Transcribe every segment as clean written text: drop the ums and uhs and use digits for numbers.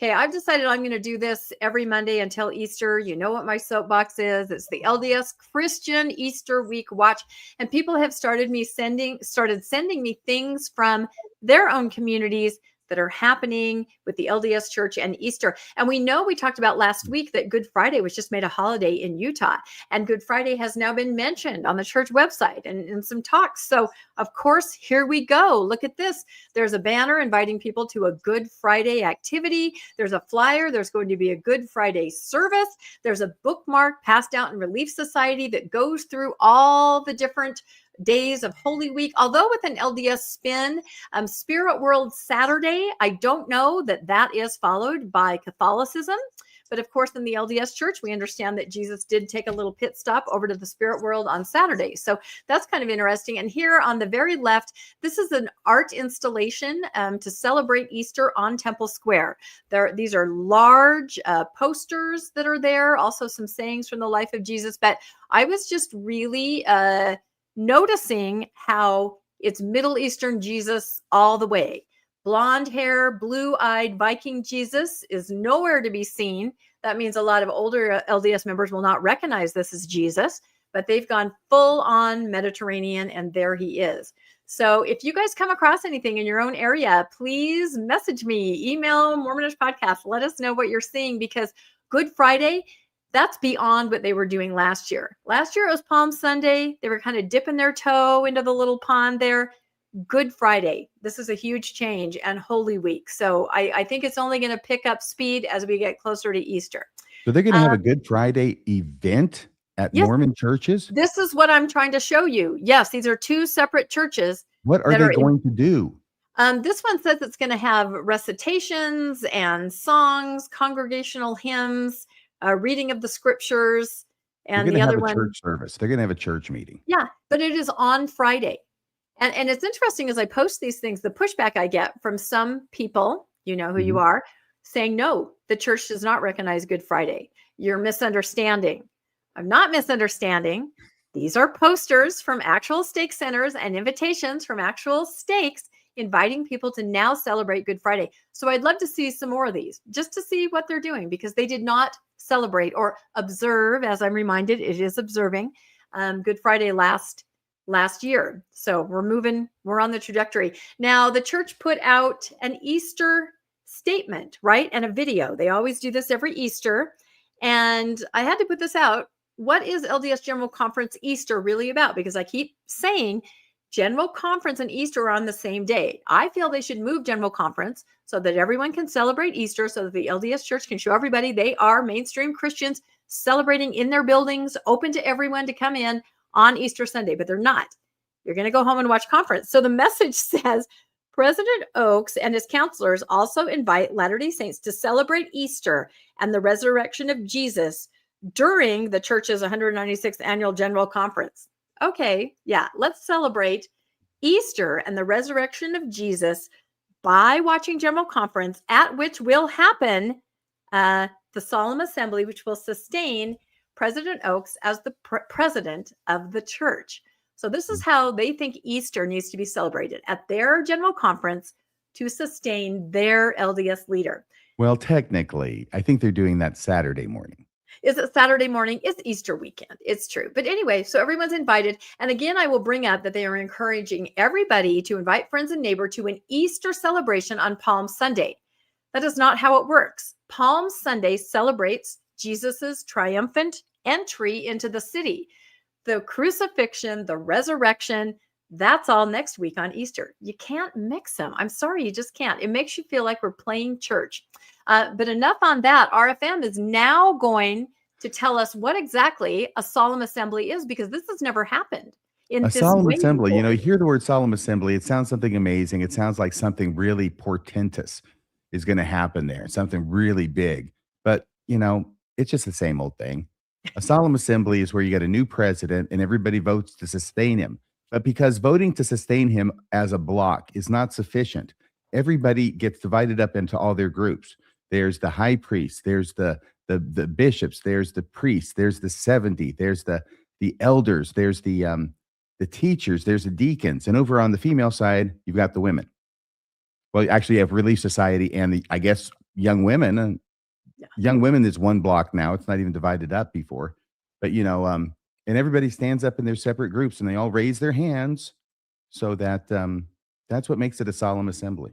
Okay, I've decided I'm going to do this every Monday until Easter. You know what my soapbox is. It's the LDS Christian Easter Week Watch. And people have started sending me things from their own communities that are happening with the LDS Church and Easter. And we talked about last week that Good Friday was just made a holiday in Utah. And Good Friday has now been mentioned on the church website and in some talks. So, of course, here we go. Look at this. There's a banner inviting people to a Good Friday activity. There's a flyer. There's going to be a Good Friday service. There's a bookmark passed out in Relief Society that goes through all the different days of Holy Week, although with an LDS spin. Spirit World Saturday, I don't know that is followed by Catholicism. But of course, in the LDS Church, we understand that Jesus did take a little pit stop over to the spirit world on Saturday. So that's kind of interesting. And here on the very left, this is an art installation to celebrate Easter on Temple Square. These are large posters that are there, also some sayings from the life of Jesus. But I was just really noticing how it's Middle Eastern Jesus all the way. Blonde hair, blue-eyed Viking Jesus is nowhere to be seen. That means a lot of older LDS members will not recognize this as Jesus, but they've gone full on Mediterranean, and there he is. So if you guys come across anything in your own area, please message me, email Mormonish Podcast. Let us know what you're seeing, because Good Friday, that's beyond what they were doing last year. Last year, it was Palm Sunday. They were kind of dipping their toe into the little pond there. Good Friday, this is a huge change, and Holy Week. So I think it's only going to pick up speed as we get closer to Easter. So they're going to have a Good Friday event at Mormon churches? This is what I'm trying to show you. Yes, these are two separate churches. What are they going to do? This one says it's going to have recitations and songs, congregational hymns, reading of the scriptures, and the other one, church service. They're going to have a church meeting. Yeah, but it is on Friday. And it's interesting, as I post these things, the pushback I get from some people, you know who you are, saying, no, the church does not recognize Good Friday. You're misunderstanding. I'm not misunderstanding. These are posters from actual stake centers and invitations from actual stakes inviting people to now celebrate Good Friday. So I'd love to see some more of these, just to see what they're doing, because they did not celebrate or observe, as I'm reminded, it is observing Good Friday last year. So we're on the trajectory. Now, the church put out an Easter statement, right? And a video. They always do this every Easter. And I had to put this out. What is LDS General Conference Easter really about? Because I keep saying General Conference and Easter are on the same day. I feel they should move General Conference so that everyone can celebrate Easter, so that the LDS Church can show everybody they are mainstream Christians celebrating in their buildings, open to everyone to come in on Easter Sunday, but they're not. You're going to go home and watch conference. So the message says, President Oaks and his counselors also invite Latter-day Saints to celebrate Easter and the resurrection of Jesus during the church's 196th annual General Conference. Okay, yeah, let's celebrate Easter and the resurrection of Jesus by watching General Conference, at which will happen the solemn assembly, which will sustain President Oaks as the president of the church. So this is how they think Easter needs to be celebrated, at their general conference to sustain their LDS leader. Well, technically, I think they're doing that Saturday morning. Is it Saturday morning? It's Easter weekend. It's true. But anyway, so everyone's invited. And again, I will bring up that they are encouraging everybody to invite friends and neighbor to an Easter celebration on Palm Sunday. That is not how it works. Palm Sunday celebrates Jesus's triumphant entry into the city. The crucifixion, the resurrection, that's all next week on Easter. You can't mix them. I'm sorry, you just can't. It makes you feel like we're playing church. But enough on that. RFM is now going to tell us what exactly a solemn assembly is, because this has never happened. A solemn assembly, you hear the word solemn assembly, it sounds something amazing. It sounds like something really portentous is going to happen there, something really big. But, it's just the same old thing. A solemn assembly is where you get a new president and everybody votes to sustain him. But because voting to sustain him as a block is not sufficient, everybody gets divided up into all their groups. There's the high priest, there's the bishops, there's the priests, there's the 70, there's the elders, there's the teachers, there's the deacons, and over on the female side, you've got the women. Well, actually, you have Relief Society and I guess young women, and Yeah. young women is one block now. It's not even divided up before, but and everybody stands up in their separate groups and they all raise their hands so that that's what makes it a solemn assembly.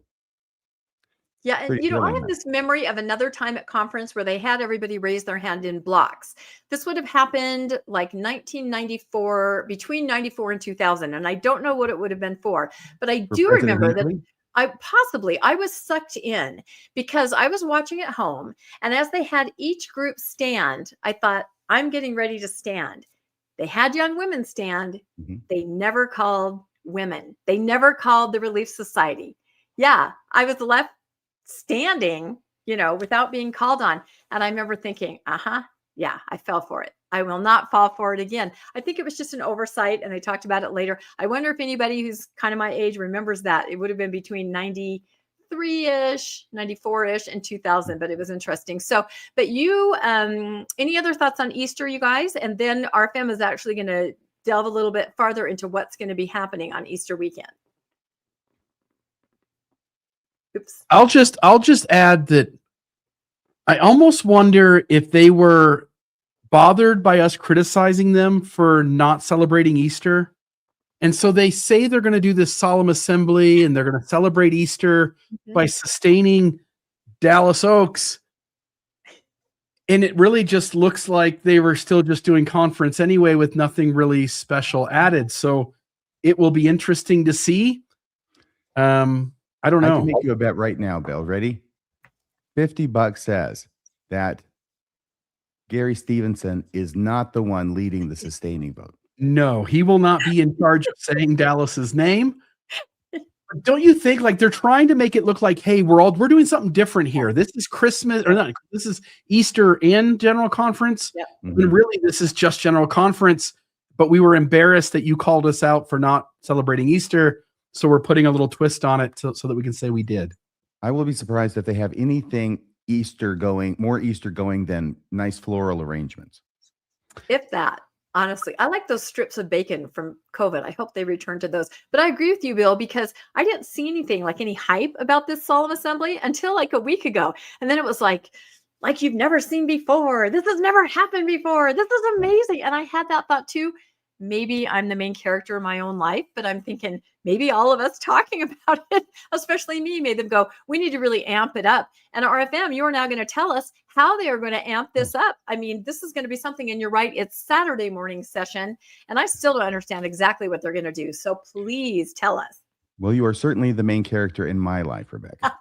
Yeah, and Pretty I really have nice. this memory of another time at conference where they had everybody raise their hand in blocks. This would have happened like 1994, between 94 and 2000, and I don't know what it would have been for, but I For do President remember that Hinckley? I was sucked in because I was watching at home, and as they had each group stand, I thought, I'm getting ready to stand. They had young women stand. Mhm. They never called women. They never called the Relief Society. Yeah, I was left standing, without being called on. And I remember thinking, yeah, I fell for it. I will not fall for it again. I think it was just an oversight, and they talked about it later. I wonder if anybody who's kind of my age remembers that. It would have been between 93-ish, 94-ish, and 2000, but it was interesting. So, but you, any other thoughts on Easter, you guys? And then RFM is actually going to delve a little bit farther into what's going to be happening on Easter weekend. Oops. I'll just add that I almost wonder if they were bothered by us criticizing them for not celebrating Easter. And so they say they're going to do this solemn assembly and they're going to celebrate Easter by sustaining Dallas Oaks. And it really just looks like they were still just doing conference anyway with nothing really special added. So it will be interesting to see. I don't know. I can make you a bet right now, Bill. Ready? $50 says that Gary Stevenson is not the one leading the sustaining vote. No, he will not be in charge of saying Dallas's name. Don't you think like they're trying to make it look like, hey, we're doing something different here. This is Christmas or not. This is Easter and General Conference. Yep. Mm-hmm. And really, this is just General Conference. But we were embarrassed that you called us out for not celebrating Easter. So we're putting a little twist on it so that we can say we did. I will be surprised if they have anything more Easter going than nice floral arrangements. If that, honestly, I like those strips of bacon from COVID. I hope they return to those. But I agree with you, Bill, because I didn't see anything like any hype about this solemn assembly until like a week ago. And then it was like you've never seen before. This has never happened before. This is amazing. And I had that thought too. Maybe I'm the main character in my own life, but I'm thinking maybe all of us talking about it, especially me, made them go, we need to really amp it up. And RFM, you are now going to tell us how they are going to amp this up. I mean, this is going to be something, and you're right, it's Saturday morning session, and I still don't understand exactly what they're going to do. So please tell us. Well, you are certainly the main character in my life, Rebecca.